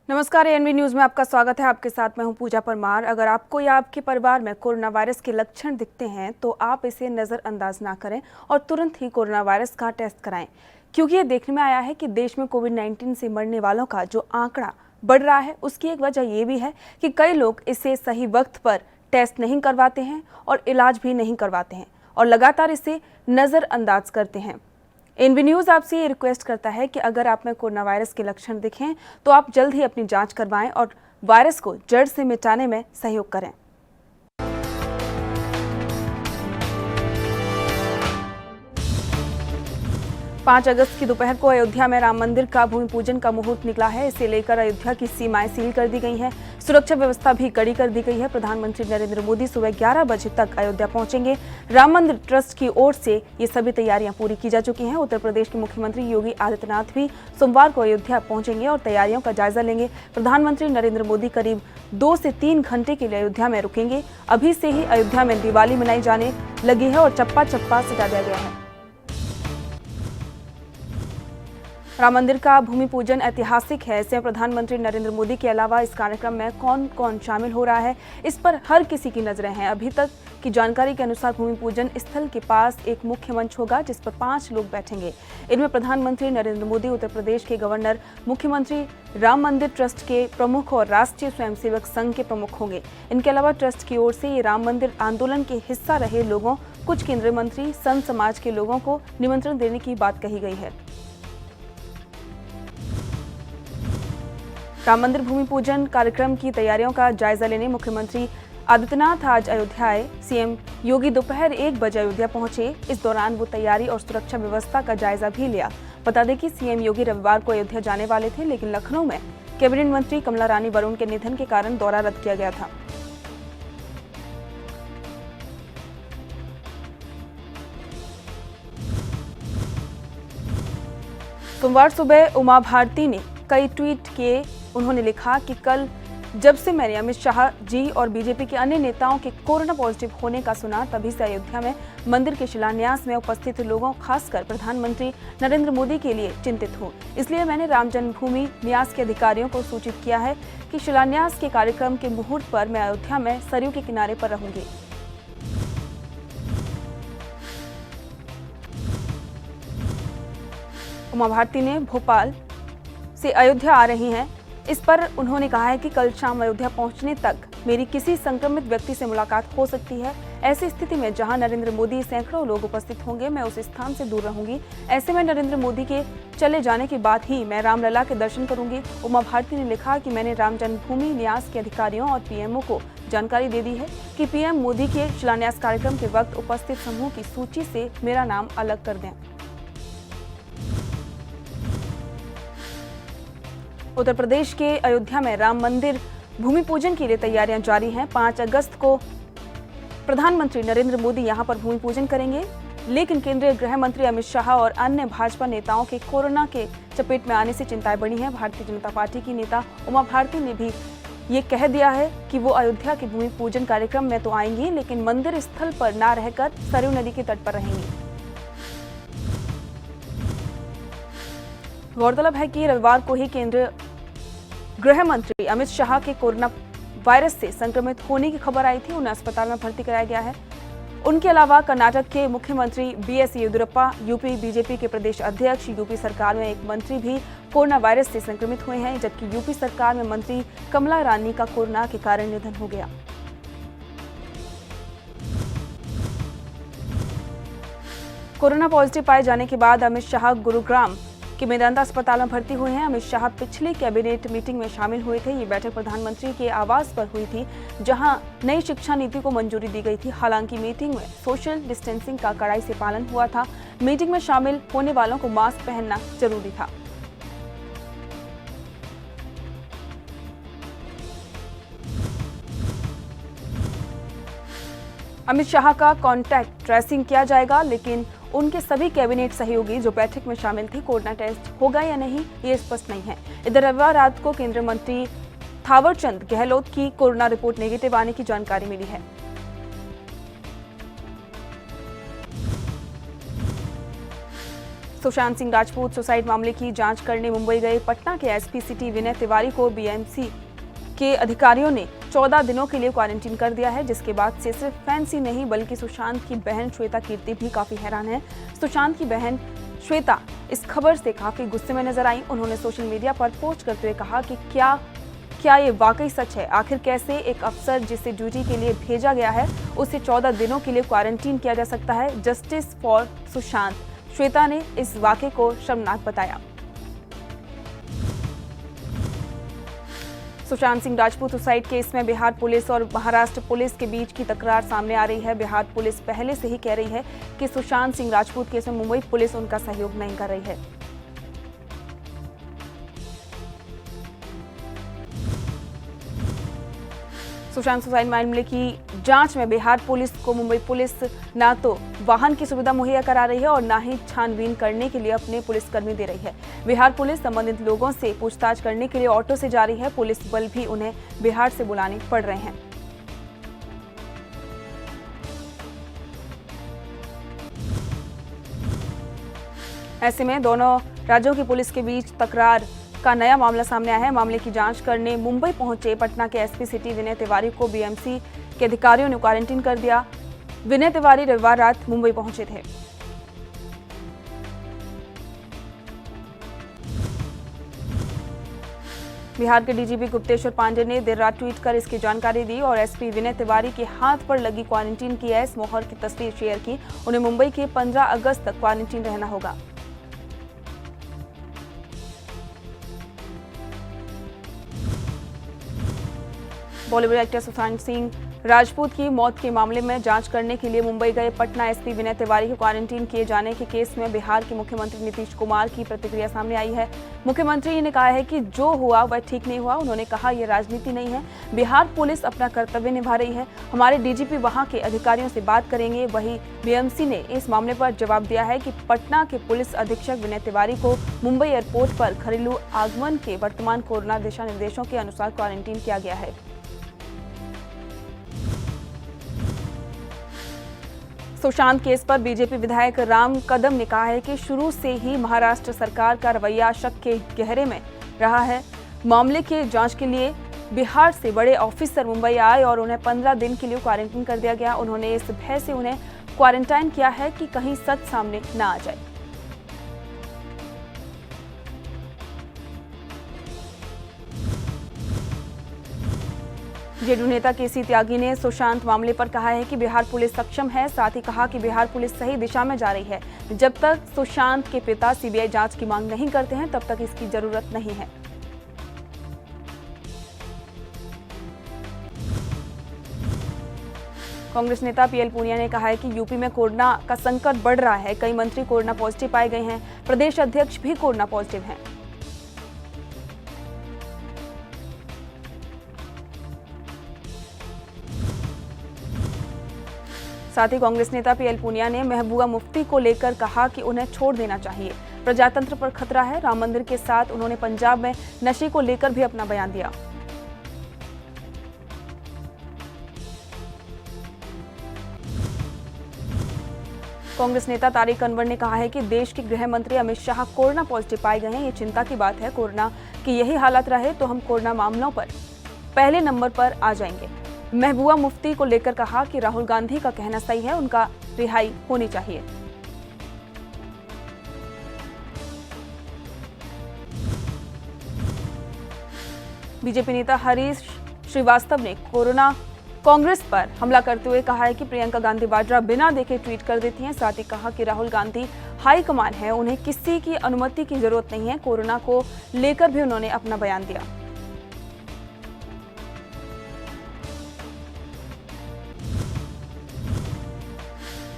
नमस्कार, ANB news में आपका स्वागत है। आपके साथ मैं हूं पूजा परमार। अगर आपको या आपके परिवार में कोरोना वायरस के लक्षण दिखते हैं तो आप इसे नजरअंदाज ना करें और तुरंत ही कोरोना वायरस का टेस्ट कराएं, क्योंकि ये देखने में आया है कि देश में कोविड-19 से मरने वालों का जो आंकड़ा बढ़ रहा है उसकी एक वजह ये भी है कि कई लोग इसे सही वक्त पर टेस्ट नहीं करवाते हैं और इलाज भी नहीं करवाते हैं और लगातार इसे नजरअंदाज करते हैं। एएनबी न्यूज आपसे ये रिक्वेस्ट करता है कि अगर आप में कोरोना वायरस के लक्षण दिखें तो आप जल्द ही अपनी जांच करवाएं और वायरस को जड़ से मिटाने में सहयोग करें। 5 अगस्त की दोपहर को अयोध्या में राम मंदिर का भूमि पूजन का मुहूर्त निकला है। इसे लेकर अयोध्या की सीमाएं सील कर दी गई हैं। सुरक्षा व्यवस्था भी कड़ी कर दी गई है। प्रधानमंत्री नरेंद्र मोदी सुबह 11 बजे तक अयोध्या पहुंचेंगे। राम मंदिर ट्रस्ट की ओर से ये सभी तैयारियां पूरी की जा चुकी हैं। उत्तर प्रदेश के मुख्यमंत्री योगी आदित्यनाथ भी सोमवार को अयोध्या पहुंचेंगे और तैयारियों का जायजा लेंगे। प्रधानमंत्री नरेंद्र मोदी करीब 2 से 3 घंटे के लिए अयोध्या में रुकेंगे। अभी से ही अयोध्या में दिवाली मनाई जाने लगी है और चप्पा चप्पा सजा दिया गया है। राम मंदिर का भूमि पूजन ऐतिहासिक है। इसमें प्रधानमंत्री नरेंद्र मोदी के अलावा इस कार्यक्रम में कौन कौन शामिल हो रहा है, इस पर हर किसी की नजरें हैं। अभी तक की जानकारी के अनुसार भूमि पूजन स्थल के पास एक मुख्य मंच होगा जिस पर 5 लोग बैठेंगे। इनमें प्रधानमंत्री नरेंद्र मोदी, उत्तर प्रदेश के गवर्नर, मुख्यमंत्री, राम मंदिर ट्रस्ट के प्रमुख और राष्ट्रीय स्वयंसेवक संघ के प्रमुख होंगे। इनके अलावा ट्रस्ट की ओर से ये राम मंदिर आंदोलन के हिस्सा रहे लोगों, कुछ केंद्रीय मंत्री, संत समाज के लोगों को निमंत्रण देने की बात कही गई है। राम मंदिर भूमि पूजन कार्यक्रम की तैयारियों का जायजा लेने मुख्यमंत्री आदित्यनाथ आज अयोध्या आए। सीएम योगी दोपहर 1 बजे अयोध्या पहुंचे। इस दौरान वो तैयारी और सुरक्षा व्यवस्था का जायजा भी लिया। बता दें कि सीएम योगी रविवार को अयोध्या जाने वाले थे, लेकिन लखनऊ में कैबिनेट मंत्री कमला रानी वरुण के निधन के कारण दौरा रद्द किया गया था। सोमवार सुबह उमा भारती ने कई ट्वीट किए। उन्होंने लिखा कि कल जब से मैंने अमित शाह जी और बीजेपी के अन्य नेताओं के कोरोना पॉजिटिव होने का सुना, तभी से अयोध्या में मंदिर के शिलान्यास में उपस्थित लोगों, खासकर प्रधानमंत्री नरेंद्र मोदी के लिए चिंतित हूं। इसलिए मैंने राम जन्मभूमि न्यास के अधिकारियों को सूचित किया है कि शिलान्यास के कार्यक्रम के मुहूर्त पर मैं अयोध्या में सरयू के किनारे पर रहूंगी। उमा भारती ने भोपाल से अयोध्या आ रही हैं। इस पर उन्होंने कहा है कि कल शाम अयोध्या पहुंचने तक मेरी किसी संक्रमित व्यक्ति से मुलाकात हो सकती है। ऐसी स्थिति में जहां नरेंद्र मोदी सैकड़ों लोग उपस्थित होंगे, मैं उस स्थान से दूर रहूंगी। ऐसे में नरेंद्र मोदी के चले जाने के बाद ही मैं रामलला के दर्शन करूंगी। उमा भारती ने लिखा कि मैंने राम जन्मभूमि न्यास के अधिकारियों और पीएमओ को जानकारी दे दी है कि पीएम मोदी के शिलान्यास कार्यक्रम के वक्त उपस्थित समूह की सूची से मेरा नाम अलग कर दें। उत्तर प्रदेश के अयोध्या में राम मंदिर भूमि पूजन के लिए तैयारियां जारी हैं। 5 अगस्त को प्रधानमंत्री नरेंद्र मोदी यहां पर भूमि पूजन करेंगे, लेकिन केंद्रीय गृह मंत्री अमित शाह और अन्य भाजपा नेताओं के कोरोना के चपेट में आने से चिंताएं बढ़ी हैं। भारतीय जनता पार्टी की नेता उमा भारती ने भी ये कह दिया है कि वो अयोध्या के भूमि पूजन कार्यक्रम में तो आएंगी, लेकिन मंदिर स्थल पर न रहकर सरयू नदी के तट पर रहेंगी। गौरतलब है कि रविवार को ही केंद्रीय गृह मंत्री अमित शाह के कोरोना वायरस से संक्रमित होने की खबर आई थी। उन्हें अस्पताल में भर्ती कराया गया है। उनके अलावा कर्नाटक के मुख्यमंत्री बीएस येदियुरप्पा, यूपी बीजेपी के प्रदेश अध्यक्ष, यूपी सरकार में एक मंत्री भी कोरोना वायरस से संक्रमित हुए हैं, जबकि यूपी सरकार में मंत्री कमला रानी का कोरोना के कारण निधन हो गया। कोरोना पॉजिटिव पाए जाने के बाद अमित शाह गुरुग्राम कि मेदांता अस्पताल में भर्ती हुए हैं। अमित शाह पिछली कैबिनेट मीटिंग में शामिल हुए थे। ये बैठक प्रधानमंत्री के आवास पर हुई थी, जहां नई शिक्षा नीति को मंजूरी दी गई थी। हालांकि मीटिंग में सोशल डिस्टेंसिंग का कड़ाई से पालन हुआ था। मीटिंग में शामिल होने वालों को मास्क पहनना जरूरी था। अमित शाह का कॉन्टैक्ट ट्रेसिंग किया जाएगा, लेकिन उनके सभी कैबिनेट सहयोगी जो बैठक में शामिल थे, कोरोना टेस्ट होगा या नहीं ये स्पष्ट नहीं है। इधर रविवार रात को केंद्रीय मंत्री थावरचंद गहलोत की कोरोना रिपोर्ट नेगेटिव आने की जानकारी मिली है। सुशांत सिंह राजपूत सुसाइड मामले की जांच करने मुंबई गए पटना के एसपी सिटी विनय तिवारी को बीएमसी के अधिकारियों ने 14 दिनों के लिए क्वारंटीन कर दिया है, जिसके बाद से सिर्फ फैंस ही नहीं बल्कि सुशांत की बहन श्वेता कीर्ति भी काफी हैरान है। सुशांत की बहन श्वेता इस खबर से काफी गुस्से में नजर आई। उन्होंने सोशल मीडिया पर पोस्ट करते हुए कहा कि क्या ये वाकई सच है? आखिर कैसे एक अफसर जिसे ड्यूटी के लिए भेजा गया है उसे 14 दिनों के लिए क्वारंटीन किया जा सकता है? Justice for Sushant. श्वेता ने इस वाकये को शर्मनाक बताया। सुशांत सिंह राजपूत सुसाइड केस में बिहार पुलिस और महाराष्ट्र पुलिस के बीच की तकरार सामने आ रही है। बिहार पुलिस पहले से ही कह रही है कि सुशांत सिंह राजपूत केस में मुंबई पुलिस उनका सहयोग नहीं कर रही है। सुशांत सुसाइड मामले की जांच में बिहार पुलिस को मुंबई पुलिस ना तो वाहन की सुविधा मुहैया करा रही है और ना ही छानबीन करने के लिए अपने पुलिसकर्मी दे रही है। बिहार पुलिस संबंधित लोगों से पूछताछ करने के लिए ऑटो से जा रही है। पुलिस बल भी उन्हें बिहार से बुलाने पड़ रहे हैं। ऐसे में दोनों राज्यों की पुलिस के बीच तकरार का नया मामला सामने आया है। मामले की जांच करने मुंबई पहुंचे पटना के एसपी सिटी विनय तिवारी को बीएमसी के अधिकारियों ने क्वारंटीन कर दिया। विनय तिवारी रविवार रात मुंबई पहुंचे थे। बिहार के डीजीपी गुप्तेश्वर पांडे ने देर रात ट्वीट कर इसकी जानकारी दी और एसपी विनय तिवारी के हाथ पर लगी क्वारंटीन की एस मोहर की तस्वीर शेयर की। उन्हें मुंबई के 15 अगस्त तक क्वारंटीन रहना होगा। बॉलीवुड एक्टर सुशांत सिंह राजपूत की मौत के मामले में जांच करने के लिए मुंबई गए पटना एसपी विनय तिवारी के क्वारंटीन किए जाने के केस में बिहार के मुख्यमंत्री नीतीश कुमार की प्रतिक्रिया सामने आई है। मुख्यमंत्री ने कहा है कि जो हुआ वह ठीक नहीं हुआ। उन्होंने कहा यह राजनीति नहीं है, बिहार पुलिस अपना कर्तव्य निभा रही है। हमारे डीजीपी वहां के अधिकारियों से बात करेंगे। वहीं बीएमसी ने इस मामले पर जवाब दिया है कि पटना के पुलिस अधीक्षक विनय तिवारी को मुंबई एयरपोर्ट पर घरेलू आगमन के वर्तमान कोरोना दिशा निर्देशों के अनुसार क्वारंटीन किया गया है। सुशांत केस पर बीजेपी विधायक राम कदम ने कहा है कि शुरू से ही महाराष्ट्र सरकार का रवैया शक के गहरे में रहा है। मामले के जांच के लिए बिहार से बड़े ऑफिसर मुंबई आए और उन्हें 15 दिन के लिए क्वारंटीन कर दिया गया। उन्होंने इस भय से उन्हें क्वारंटाइन किया है कि कहीं सच सामने न आ जाए। जेडीयू नेता केसी त्यागी ने सुशांत मामले पर कहा है कि बिहार पुलिस सक्षम है। साथ ही कहा कि बिहार पुलिस सही दिशा में जा रही है। जब तक सुशांत के पिता सीबीआई जांच की मांग नहीं करते हैं तब तक इसकी जरूरत नहीं है। कांग्रेस नेता पीएल पूनिया ने कहा है कि यूपी में कोरोना का संकट बढ़ रहा है। कई मंत्री कोरोना पॉजिटिव पाए गए हैं। प्रदेश अध्यक्ष भी कोरोना पॉजिटिव हैं। साथ ही कांग्रेस नेता पीएल पूनिया ने महबूबा मुफ्ती को लेकर कहा कि उन्हें छोड़ देना चाहिए। प्रजातंत्र पर खतरा है। राम मंदिर के साथ उन्होंने पंजाब में नशे को लेकर भी अपना बयान दिया। कांग्रेस नेता तारिक अनवर ने कहा है कि देश के गृह मंत्री अमित शाह कोरोना पॉजिटिव पाए गए हैं। ये चिंता की बात है। कोरोना की यही हालत रहे तो हम कोरोना मामलों पर पहले नंबर पर आ जाएंगे। महबूबा मुफ्ती को लेकर कहा कि राहुल गांधी का कहना सही है, उनका रिहाई होनी चाहिए। बीजेपी नेता हरीश श्रीवास्तव ने कोरोना कांग्रेस पर हमला करते हुए कहा है कि प्रियंका गांधी वाड्रा बिना देखे ट्वीट कर देती हैं। साथ ही कहा कि राहुल गांधी हाई कमान है, उन्हें किसी की अनुमति की जरूरत नहीं है। कोरोना को लेकर भी उन्होंने अपना बयान दिया।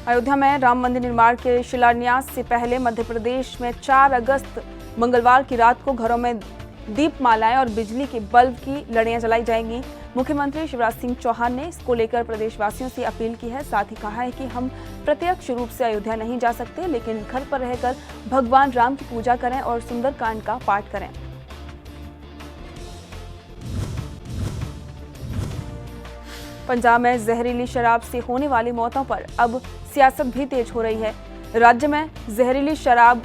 अयोध्या में राम मंदिर निर्माण के शिलान्यास से पहले मध्य प्रदेश में 4 अगस्त मंगलवार की रात को घरों में दीपमालाएं और बिजली के बल्ब की लड़ियां जलाई जाएंगी। मुख्यमंत्री शिवराज सिंह चौहान ने इसको लेकर प्रदेशवासियों से अपील की है। साथ ही कहा है कि हम प्रत्यक्ष रूप से अयोध्या नहीं जा सकते, लेकिन घर पर रहकर भगवान राम की पूजा करें और सुंदरकांड का पाठ करें। पंजाब में जहरीली शराब से होने वाली मौतों पर अब सियासत भी तेज हो रही है। राज्य में जहरीली शराब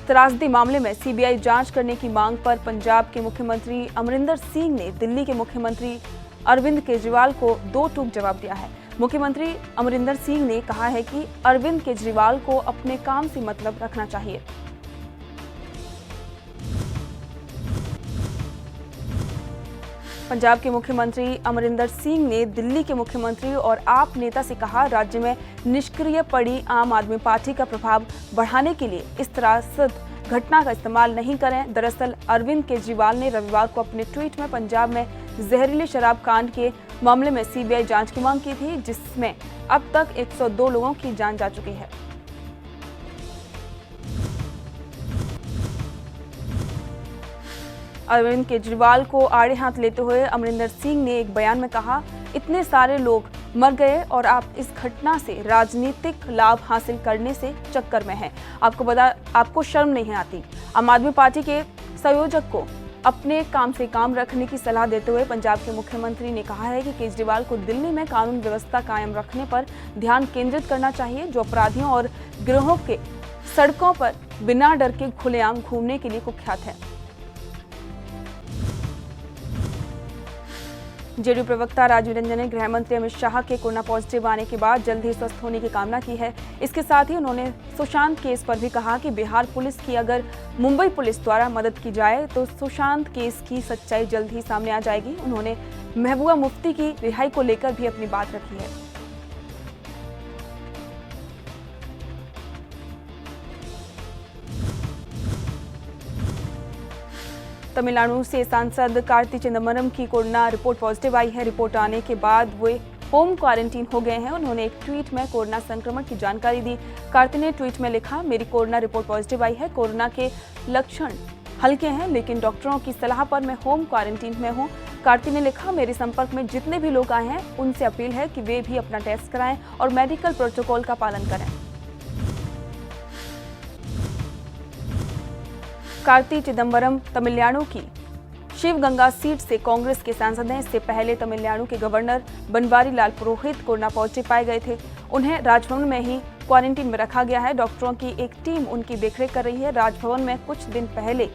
त्रासदी मामले में सीबीआई जांच करने की मांग पर पंजाब के मुख्यमंत्री अमरिंदर सिंह ने दिल्ली के मुख्यमंत्री अरविंद केजरीवाल को दो टूक जवाब दिया है। मुख्यमंत्री अमरिंदर सिंह ने कहा है कि अरविंद केजरीवाल को अपने काम से मतलब रखना चाहिए। पंजाब के मुख्यमंत्री अमरिंदर सिंह ने दिल्ली के मुख्यमंत्री और आप नेता से कहा, राज्य में निष्क्रिय पड़ी आम आदमी पार्टी का प्रभाव बढ़ाने के लिए इस त्रासद घटना का इस्तेमाल नहीं करें। दरअसल अरविंद केजरीवाल ने रविवार को अपने ट्वीट में पंजाब में जहरीली शराब कांड के मामले में सीबीआई जांच की मांग की थी, जिसमें अब तक 102 लोगों की जान जा चुकी है। अरविंद केजरीवाल को आड़े हाथ लेते हुए अमरिंदर सिंह ने एक बयान में कहा, इतने सारे लोग मर गए और आप इस घटना से राजनीतिक लाभ हासिल करने से चक्कर में हैं। आपको शर्म नहीं आती। आम आदमी पार्टी के संयोजक को अपने काम से काम रखने की सलाह देते हुए पंजाब के मुख्यमंत्री ने कहा है कि केजरीवाल को दिल्ली में कानून व्यवस्था कायम रखने पर ध्यान केंद्रित करना चाहिए, जो अपराधियों और गिरोहों के सड़कों पर बिना डर के खुलेआम घूमने के लिए कुख्यात है। जेडीयू प्रवक्ता राजीव रंजन ने गृह मंत्री अमित शाह के कोरोना पॉजिटिव आने के बाद जल्द ही स्वस्थ होने की कामना की है। इसके साथ ही उन्होंने सुशांत केस पर भी कहा कि बिहार पुलिस की अगर मुंबई पुलिस द्वारा मदद की जाए तो सुशांत केस की सच्चाई जल्द ही सामने आ जाएगी। उन्होंने महबूबा मुफ्ती की रिहाई को लेकर भी अपनी बात रखी है। तमिलनाडु से सांसद कार्ति चिदंबरम की कोरोना रिपोर्ट पॉजिटिव आई है। रिपोर्ट आने के बाद वे होम क्वारंटीन हो गए हैं। उन्होंने एक ट्वीट में कोरोना संक्रमण की जानकारी दी। कार्ति ने ट्वीट में लिखा, मेरी कोरोना रिपोर्ट पॉजिटिव आई है। कोरोना के लक्षण हल्के हैं, लेकिन डॉक्टरों की सलाह पर मैं होम क्वारंटीन में हूं। कार्ति ने लिखा, मेरे संपर्क में जितने भी लोग आए हैं उनसे अपील है कि वे भी अपना टेस्ट कराएं और मेडिकल प्रोटोकॉल का पालन करें। कार्ति चिदंबरम तमिलनाडु की शिवगंगा सीट से कांग्रेस के सांसद हैं। इससे पहले तमिलनाडु के गवर्नर बनवारी लाल पुरोहित कोरोना पॉजिटिव पाए गए थे। उन्हें राजभवन में ही क्वारंटीन में रखा गया है। डॉक्टरों की एक टीम उनकी देखरेख कर रही है। राजभवन में कुछ दिन पहले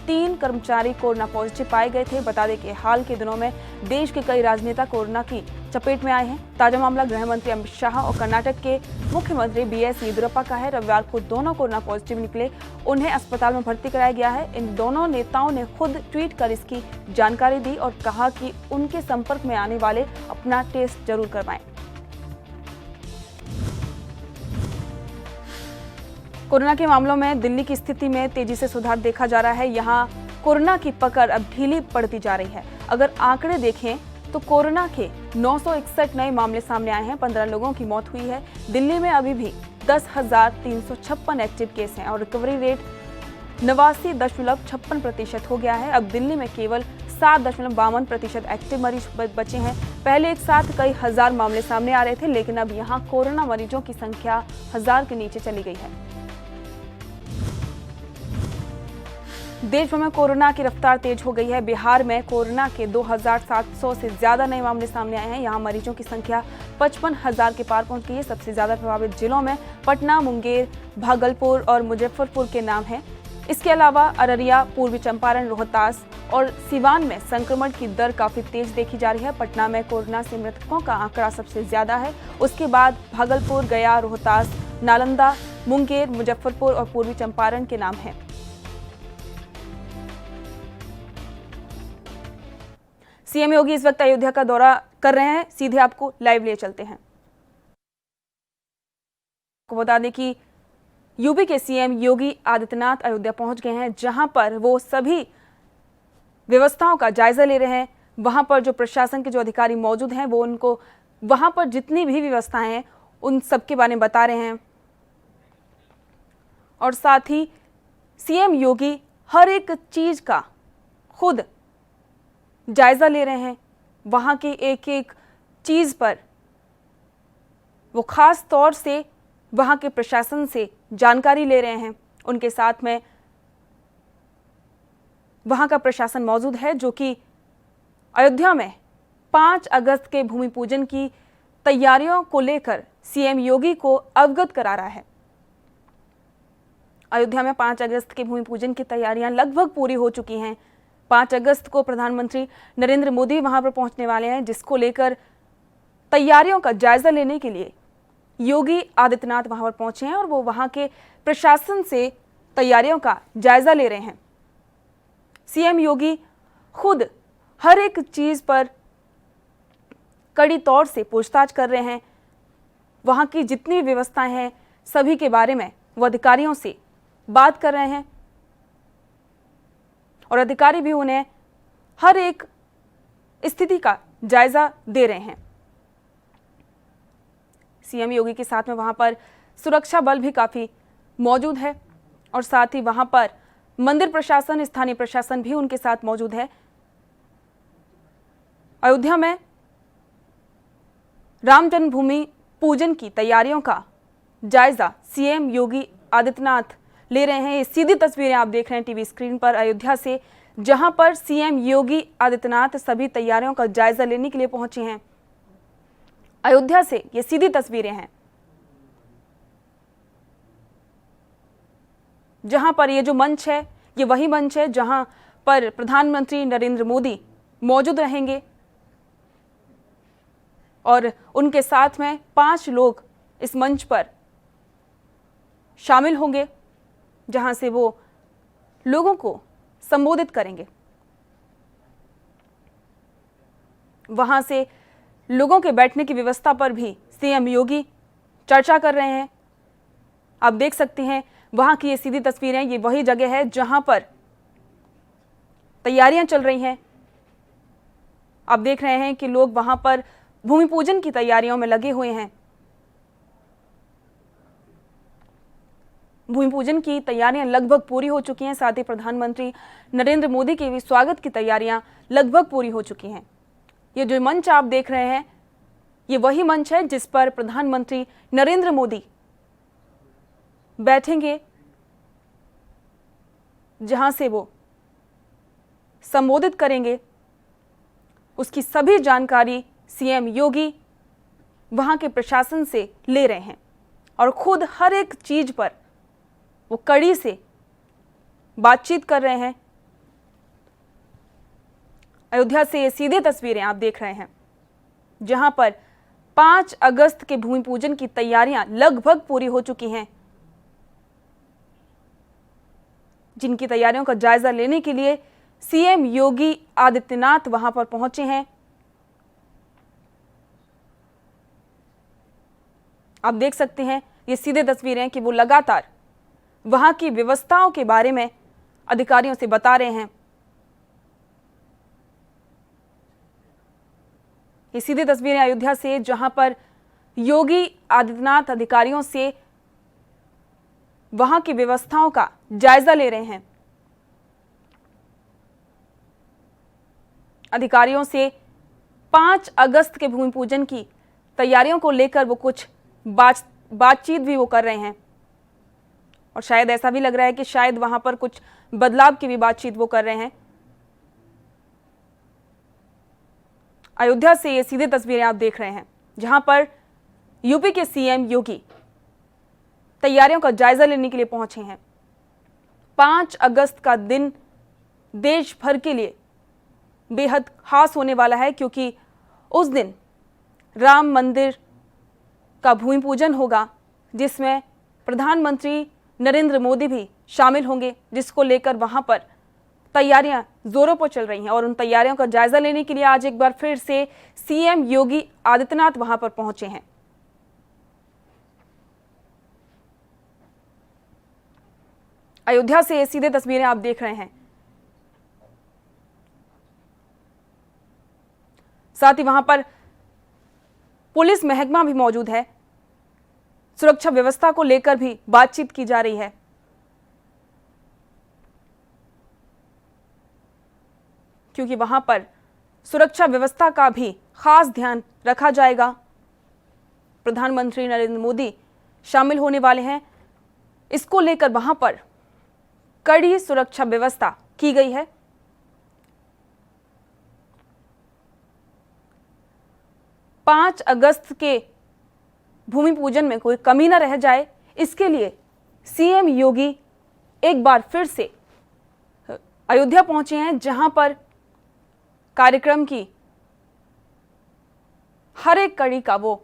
3 कर्मचारी कोरोना पॉजिटिव पाए गए थे। बता दें कि हाल के दिनों में देश के कई राजनेता कोरोना की चपेट में आए हैं। ताजा मामला गृह मंत्री अमित शाह और कर्नाटक के मुख्यमंत्री बीएस येदियुरप्पा का है। रविवार को दोनों कोरोना पॉजिटिव निकले। उन्हें अस्पताल में भर्ती कराया गया है। इन दोनों नेताओं ने खुद ट्वीट कर इसकी जानकारी दी और कहा कि उनके संपर्क में आने वाले अपना टेस्ट जरूर करवाएं। कोरोना के मामलों में दिल्ली की स्थिति में तेजी से सुधार देखा जा रहा है। यहाँ कोरोना की पकड़ अब ढीली पड़ती जा रही है। अगर आंकड़े देखें तो कोरोना के 961 नए मामले सामने आए हैं। 15 लोगों की मौत हुई है। दिल्ली में अभी भी 10,356 एक्टिव केस हैं और रिकवरी रेट 89.56% हो गया है। अब दिल्ली में केवल 7.52% एक्टिव मरीज बचे हैं। पहले एक साथ कई हजार मामले सामने आ रहे थे, लेकिन अब यहाँ कोरोना मरीजों की संख्या 1000 के नीचे चली गई है। देश भर में कोरोना की रफ्तार तेज हो गई है। बिहार में कोरोना के 2700 से ज्यादा नए मामले सामने आए हैं। यहाँ मरीजों की संख्या 55,000 के पार पहुंच गई है। सबसे ज्यादा प्रभावित जिलों में पटना, मुंगेर, भागलपुर और मुजफ्फरपुर के नाम हैं। इसके अलावा अररिया, पूर्वी चंपारण, रोहतास और सिवान में संक्रमण की दर काफी तेज देखी जा रही है। पटना में कोरोना से मृतकों का आंकड़ा सबसे ज्यादा है। उसके बाद भागलपुर, गया, रोहतास, नालंदा, मुंगेर, मुजफ्फरपुर और पूर्वी चंपारण के नाम हैं। सीएम योगी इस वक्त अयोध्या का दौरा कर रहे हैं। सीधे आपको लाइव ले चलते हैं। आपको बता दें कि यूपी के सीएम योगी आदित्यनाथ अयोध्या पहुंच गए हैं, जहां पर वो सभी व्यवस्थाओं का जायजा ले रहे हैं। वहां पर जो प्रशासन के जो अधिकारी मौजूद हैं वो उनको वहां पर जितनी भी व्यवस्थाएं हैं उन सब के बारे में बता रहे हैं। और साथ ही सीएम योगी हर एक चीज का खुद जायजा ले रहे हैं। वहां की एक एक चीज पर वो खास तौर से वहां के प्रशासन से जानकारी ले रहे हैं। उनके साथ में वहां का प्रशासन मौजूद है, जो कि अयोध्या में 5 अगस्त के भूमि पूजन की तैयारियों को लेकर सीएम योगी को अवगत करा रहा है। अयोध्या में 5 अगस्त के भूमि पूजन की तैयारियां लगभग पूरी हो चुकी हैं। 5 अगस्त को प्रधानमंत्री नरेंद्र मोदी वहां पर पहुंचने वाले हैं, जिसको लेकर तैयारियों का जायजा लेने के लिए योगी आदित्यनाथ वहां पर पहुंचे हैं और वो वहां के प्रशासन से तैयारियों का जायजा ले रहे हैं। सीएम योगी खुद हर एक चीज पर कड़ी तौर से पूछताछ कर रहे हैं। वहां की जितनी व्यवस्थाएं हैं सभी के बारे में वो अधिकारियों से बात कर रहे हैं और अधिकारी भी उन्हें हर एक स्थिति का जायजा दे रहे हैं। सीएम योगी के साथ में वहां पर सुरक्षा बल भी काफी मौजूद है और साथ ही वहां पर मंदिर प्रशासन, स्थानीय प्रशासन भी उनके साथ मौजूद है। अयोध्या में राम जन्मभूमि पूजन की तैयारियों का जायजा सीएम योगी आदित्यनाथ ले रहे हैं। ये सीधी तस्वीरें आप देख रहे हैं टीवी स्क्रीन पर अयोध्या से, जहां पर सीएम योगी आदित्यनाथ सभी तैयारियों का जायजा लेने के लिए पहुंचे हैं। अयोध्या से ये सीधी तस्वीरें हैं, जहां पर ये जो मंच है ये वही मंच है जहां पर प्रधानमंत्री नरेंद्र मोदी मौजूद रहेंगे और उनके साथ में 5 लोग इस मंच पर शामिल होंगे, जहां से वो लोगों को संबोधित करेंगे। वहां से लोगों के बैठने की व्यवस्था पर भी सीएम योगी चर्चा कर रहे हैं। आप देख सकते हैं वहां की ये सीधी तस्वीरें, ये वही जगह है जहां पर तैयारियां चल रही हैं। आप देख रहे हैं कि लोग वहां पर भूमि पूजन की तैयारियों में लगे हुए हैं। भूमि पूजन की तैयारियां लगभग पूरी हो चुकी हैं, साथ ही प्रधानमंत्री नरेंद्र मोदी के भी स्वागत की तैयारियां लगभग पूरी हो चुकी हैं। ये जो मंच आप देख रहे हैं ये वही मंच है जिस पर प्रधानमंत्री नरेंद्र मोदी बैठेंगे, जहां से वो संबोधित करेंगे। उसकी सभी जानकारी सीएम योगी वहां के प्रशासन से ले रहे हैं और खुद हर एक चीज पर वो कड़ी से बातचीत कर रहे हैं। अयोध्या से ये सीधी तस्वीरें आप देख रहे हैं, जहां पर 5 अगस्त के भूमि पूजन की तैयारियां लगभग पूरी हो चुकी हैं, जिनकी तैयारियों का जायजा लेने के लिए सीएम योगी आदित्यनाथ वहां पर पहुंचे हैं। आप देख सकते हैं ये सीधे तस्वीरें कि वो लगातार वहां की व्यवस्थाओं के बारे में अधिकारियों से बता रहे हैं। ये सीधी तस्वीरें अयोध्या से, जहां पर योगी आदित्यनाथ अधिकारियों से वहां की व्यवस्थाओं का जायजा ले रहे हैं। अधिकारियों से 5 अगस्त के भूमि पूजन की तैयारियों को लेकर वो कुछ बातचीत भी वो कर रहे हैं और शायद ऐसा भी लग रहा है कि शायद वहां पर कुछ बदलाव की भी बातचीत वो कर रहे हैं। अयोध्या से ये सीधे तस्वीरें आप देख रहे हैं, जहां पर यूपी के सीएम योगी तैयारियों का जायजा लेने के लिए पहुंचे हैं। 5 अगस्त का दिन देश भर के लिए बेहद खास होने वाला है, क्योंकि उस दिन राम मंदिर का भूमि पूजन होगा, जिसमें प्रधानमंत्री नरेंद्र मोदी भी शामिल होंगे, जिसको लेकर वहां पर तैयारियां जोरों पर चल रही हैं। और उन तैयारियों का जायजा लेने के लिए आज एक बार फिर से सीएम योगी आदित्यनाथ वहां पर पहुंचे हैं। अयोध्या से ये सीधे तस्वीरें आप देख रहे हैं, साथ ही वहां पर पुलिस महकमा भी मौजूद है। सुरक्षा व्यवस्था को लेकर भी बातचीत की जा रही है। क्योंकि वहां पर सुरक्षा व्यवस्था का भी खास ध्यान रखा जाएगा। प्रधानमंत्री नरेंद्र मोदी शामिल होने वाले हैं, इसको लेकर वहां पर कड़ी सुरक्षा व्यवस्था की गई है। पांच अगस्त के भूमि पूजन में कोई कमी न रह जाए, इसके लिए सीएम योगी एक बार फिर से अयोध्या पहुंचे हैं, जहां पर कार्यक्रम की हर एक कड़ी का वो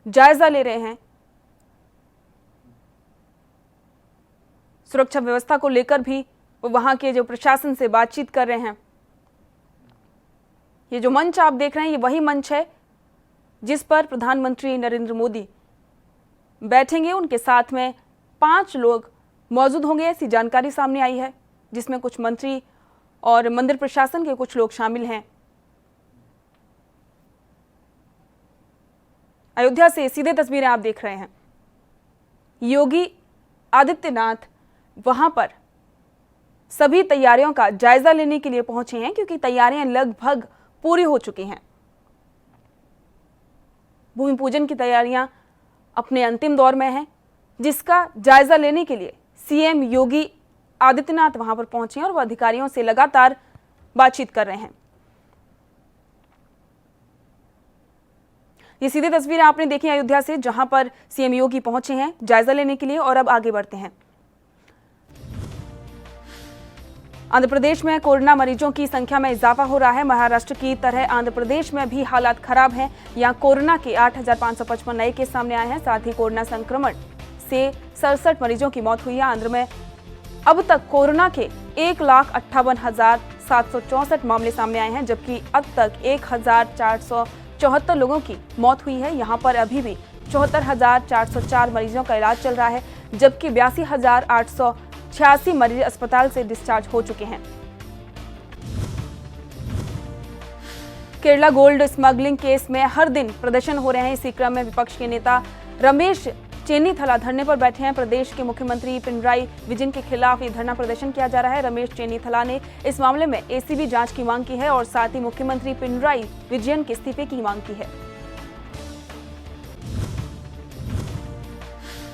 जायजा ले रहे हैं। सुरक्षा व्यवस्था को लेकर भी वो वहां के जो प्रशासन से बातचीत कर रहे हैं। ये जो मंच आप देख रहे हैं, ये वही मंच है जिस पर प्रधानमंत्री नरेंद्र मोदी बैठेंगे। उनके साथ में 5 लोग मौजूद होंगे, ऐसी जानकारी सामने आई है, जिसमें कुछ मंत्री और मंदिर प्रशासन के कुछ लोग शामिल हैं। अयोध्या से सीधे तस्वीरें आप देख रहे हैं। योगी आदित्यनाथ वहां पर सभी तैयारियों का जायजा लेने के लिए पहुंचे हैं, क्योंकि तैयारियां लगभग पूरी हो चुकी हैं। भूमि पूजन की तैयारियां अपने अंतिम दौर में हैं, जिसका जायजा लेने के लिए सीएम योगी आदित्यनाथ वहां पर पहुंचे हैं और वह अधिकारियों से लगातार बातचीत कर रहे हैं। ये सीधी तस्वीरें आपने देखी अयोध्या से, जहां पर सीएम योगी पहुंचे हैं जायजा लेने के लिए। और अब आगे बढ़ते हैं। आंध्र प्रदेश में कोरोना मरीजों की संख्या में इजाफा हो रहा है। महाराष्ट्र की तरह आंध्र प्रदेश में भी हालात खराब हैं। यहां कोरोना के 8,555 नए केस सामने आए हैं। साथ ही कोरोना संक्रमण से 67 मरीजों की मौत हुई है। आंध्र में अब तक कोरोना के 1,58,764 मामले सामने आए हैं, जबकि अब तक 1,474 लोगों की मौत हुई है। यहां पर अभी भी 74,404 मरीजों का इलाज चल रहा है, जबकि 82,886 मरीज अस्पताल से डिस्चार्ज हो चुके हैं। केरला गोल्ड स्मगलिंग केस में हर दिन प्रदर्शन हो रहे हैं। इसी क्रम में विपक्ष के नेता रमेश चेन्नीथला धरने पर बैठे हैं। प्रदेश के मुख्यमंत्री पिनराई विजयन के खिलाफ ये धरना प्रदर्शन किया जा रहा है। रमेश चेन्नीथला ने इस मामले में एसीबी जांच की मांग की है और साथ ही मुख्यमंत्री पिनराई विजयन के इस्तीफे की मांग की है।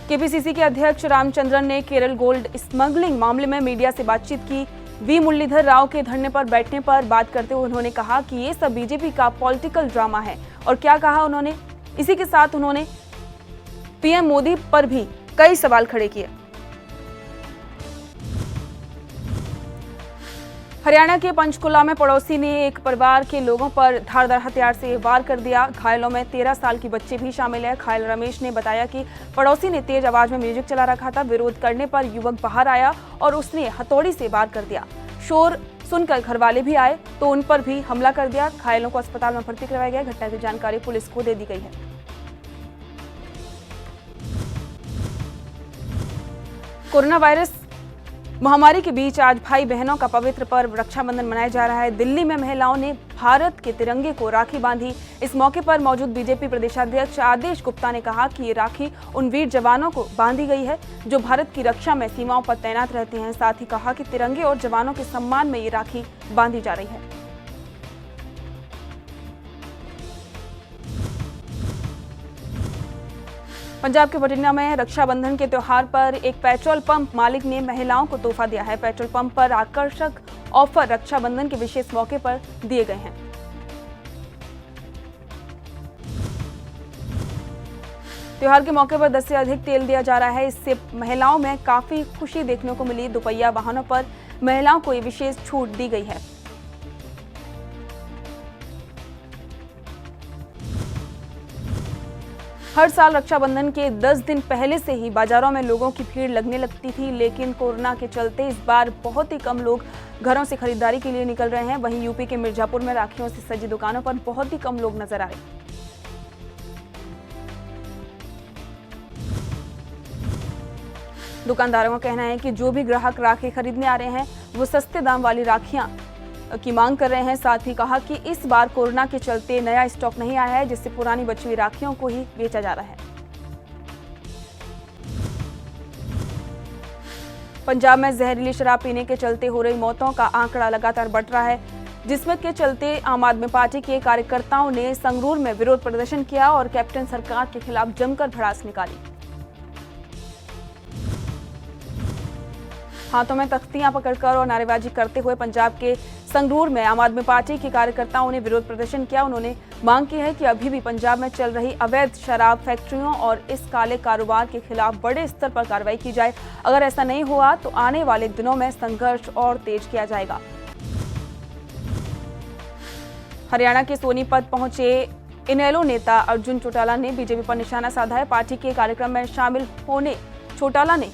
केपीसीसी के अध्यक्ष रामचंद्रन ने केरल गोल्ड स्मगलिंग मामले में मीडिया से बातचीत की। वी मुरलीधर राव के धरने पर बैठने पर बात करते हुए उन्होंने कहा कि ये सब बीजेपी का पॉलिटिकल ड्रामा है। और क्या कहा उन्होंने, इसी के साथ उन्होंने पीएम मोदी पर भी कई सवाल खड़े किए। हरियाणा के पंचकुला में पड़ोसी ने एक परिवार के लोगों पर धारदार हथियार से वार कर दिया। घायलों में 13 साल की बच्ची भी शामिल है। घायल रमेश ने बताया कि पड़ोसी ने तेज आवाज में म्यूजिक चला रखा था। विरोध करने पर युवक बाहर आया और उसने हथौड़ी से वार कर दिया। शोर सुनकर घरवाले भी आए तो उन पर भी हमला कर दिया। घायलों को अस्पताल में भर्ती करवाया गया। घटना की जानकारी पुलिस को दे दी गई है। कोरोना वायरस महामारी के बीच आज भाई बहनों का पवित्र पर्व रक्षाबंधन मनाया जा रहा है। दिल्ली में महिलाओं ने भारत के तिरंगे को राखी बांधी। इस मौके पर मौजूद बीजेपी प्रदेशाध्यक्ष आदेश गुप्ता ने कहा कि ये राखी उन वीर जवानों को बांधी गई है जो भारत की रक्षा में सीमाओं पर तैनात रहते हैं। साथ ही कहा कि तिरंगे और जवानों के सम्मान में ये राखी बांधी जा रही है। पंजाब के बठिंडा में रक्षाबंधन के त्योहार पर एक पेट्रोल पंप मालिक ने महिलाओं को तोहफा दिया है। पेट्रोल पंप पर आकर्षक ऑफर रक्षाबंधन के विशेष मौके पर दिए गए हैं। त्योहार के मौके पर 10 से अधिक तेल दिया जा रहा है। इससे महिलाओं में काफी खुशी देखने को मिली। दोपहिया वाहनों पर महिलाओं को ये विशेष छूट दी गई है। हर साल रक्षाबंधन के 10 दिन पहले से ही बाजारों में लोगों की भीड़ लगने लगती थी, लेकिन कोरोना के चलते इस बार बहुत ही कम लोग घरों से खरीदारी के लिए निकल रहे हैं। वहीं यूपी के मिर्जापुर में राखियों से सजी दुकानों पर बहुत ही कम लोग नजर आए। दुकानदारों का कहना है कि जो भी ग्राहक राखी खरीदने आ रहे हैं वो सस्ते दाम वाली राखियां की मांग कर रहे हैं। साथ ही कहा कि इस बार कोरोना के चलते नया स्टॉक नहीं आया है, जिससे पुरानी बची हुई राखियों को ही बेचा जा रहा है। पंजाब में जहरीली शराब पीने के चलते हो रही मौतों का आंकड़ा लगातार बढ़ रहा है, जिसमें के चलते आम आदमी पार्टी के कार्यकर्ताओं ने संगरूर में विरोध प्रदर्शन किया और कैप्टन सरकार के खिलाफ जमकर भड़ास निकाली। हाथों में तख्तियां पकड़कर और नारेबाजी करते हुए पंजाब के संगरूर में आम आदमी पार्टी के कार्यकर्ताओं ने विरोध प्रदर्शन किया। उन्होंने मांग की है कि अभी भी पंजाब में चल रही अवैध शराब फैक्ट्रियों और इस काले कारोबार के खिलाफ बड़े स्तर पर कार्रवाई की जाए। अगर ऐसा नहीं हुआ तो आने वाले दिनों में संघर्ष और तेज किया जाएगा। हरियाणा के सोनीपत पहुंचे इनेलो नेता अर्जुन चौटाला ने बीजेपी पर निशाना साधा है। पार्टी के कार्यक्रम में शामिल होने चौटाला ने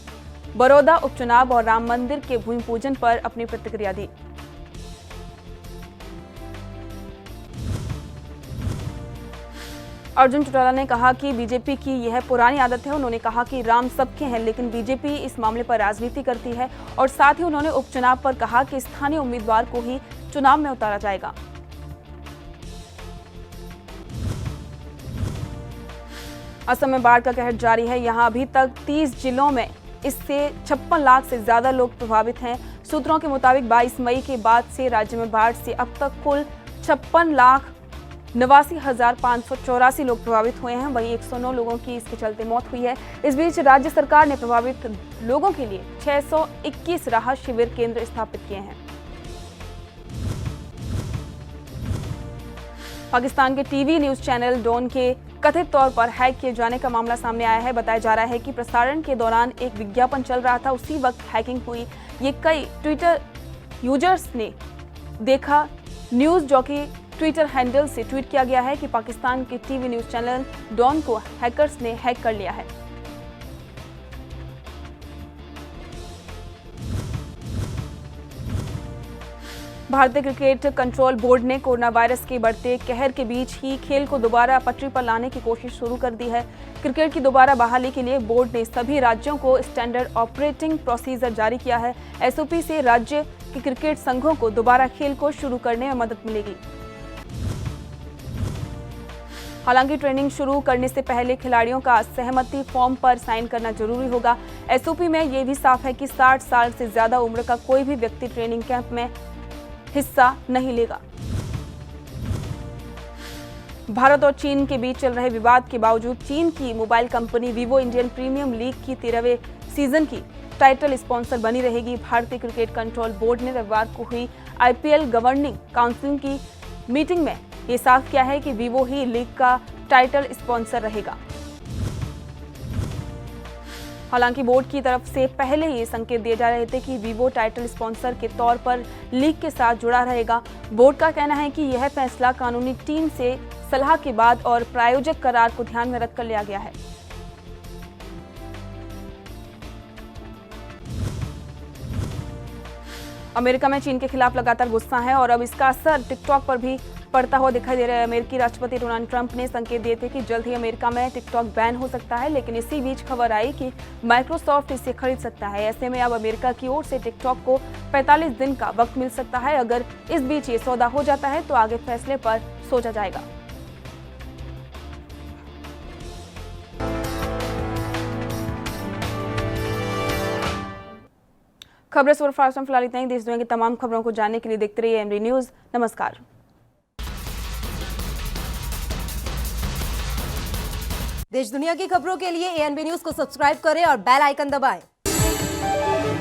बड़ौदा उपचुनाव और राम मंदिर के भूमि पूजन पर अपनी प्रतिक्रिया दी। अर्जुन चौटाला ने कहा कि बीजेपी की यह पुरानी आदत है। उन्होंने कहा कि राम सबके हैं, लेकिन बीजेपी इस मामले पर राजनीति करती है। और साथ ही उन्होंने उपचुनाव पर कहा कि स्थानीय उम्मीदवार को ही चुनाव में उतारा जाएगा। असम में बाढ़ का कहर जारी है। यहां अभी तक 30 जिलों में इससे 56 लाख से ज्यादा लोग प्रभावित हैं। सूत्रों के मुताबिक 22 मई के बाद से राज्य में बाढ़ से अब तक कुल 56,89,584 लोग प्रभावित हुए हैं। वहीं 109 लोगों की इसके चलते मौत हुई है। इस बीच राज्य सरकार ने प्रभावित लोगों के लिए 621 राहत शिविर केंद्र स्थापित किए हैं। पाकिस्तान के टीवी न्यूज चैनल डॉन के कथित तौर पर हैक किए जाने का मामला सामने आया है। बताया जा रहा है कि प्रसारण के दौरान एक विज्ञापन चल रहा था, उसी वक्त हैकिंग हुई। ये कई ट्विटर यूजर्स ने देखा। न्यूज जॉकी ट्विटर हैंडल से ट्वीट किया गया है कि पाकिस्तान के टीवी न्यूज चैनल डॉन को हैकर्स ने हैक कर लिया है। भारतीय क्रिकेट कंट्रोल बोर्ड ने कोरोना वायरस के बढ़ते कहर के बीच ही खेल को दोबारा पटरी पर लाने की कोशिश शुरू कर दी है। क्रिकेट की दोबारा बहाली के लिए बोर्ड ने सभी राज्यों को स्टैंडर्ड ऑपरेटिंग प्रोसीजर जारी किया है। एसओपी से राज्य के क्रिकेट संघों को दोबारा खेल को शुरू करने में मदद मिलेगी। हालांकि ट्रेनिंग शुरू करने से पहले खिलाड़ियों का सहमति फॉर्म पर साइन करना जरूरी होगा। एसओपी में यह भी साफ है कि 60 साल से ज्यादा उम्र का कोई भी व्यक्ति ट्रेनिंग कैंप में हिस्सा नहीं लेगा। भारत और चीन के बीच चल रहे विवाद के बावजूद चीन की mobile company Vivo Indian premier league की 13वें सीजन की टाइटल स्पॉन्सर बनी रहेगी। भारतीय क्रिकेट कंट्रोल बोर्ड ने रविवार को हुई आईपीएल गवर्निंग काउंसिल की मीटिंग में ये साफ किया है कि वीवो ही लीग का टाइटल स्पॉन्सर रहेगा। हालांकि बोर्ड की तरफ से पहले ही संकेत दिए जा रहे थे कि वीवो टाइटल स्पॉन्सर के तौर पर लीग के साथ जुड़ा रहेगा। बोर्ड का कहना है कि यह फैसला कानूनी टीम से सलाह के बाद और प्रायोजक करार को ध्यान में रखकर लिया गया है। अमेरिका में चीन के खिलाफ लगातार गुस्सा है और अब इसका असर टिकटॉक पर भी पड़ता हुआ दिखाई दे रहा है। अमेरिकी राष्ट्रपति डोनाल्ड ट्रंप ने संकेत दिए थे कि जल्द ही अमेरिका में टिकटॉक बैन हो सकता है, लेकिन इसी बीच खबर आई कि माइक्रोसॉफ्ट इसे खरीद सकता है। ऐसे में अब अमेरिका की ओर से टिकटॉक को 45 दिन का वक्त मिल सकता है। अगर इस बीच ये सौदा हो जाता है तो आगे फैसले पर सोचा जाएगा। खबरें सुपरफास्ट में फिलहाल इतना ही। देश दुनिया की तमाम खबरों को जानने के लिए देखते रहिए एएनबी न्यूज। नमस्कार। देश दुनिया की खबरों के लिए एएनबी न्यूज को सब्सक्राइब करें और बेल आइकन दबाएं।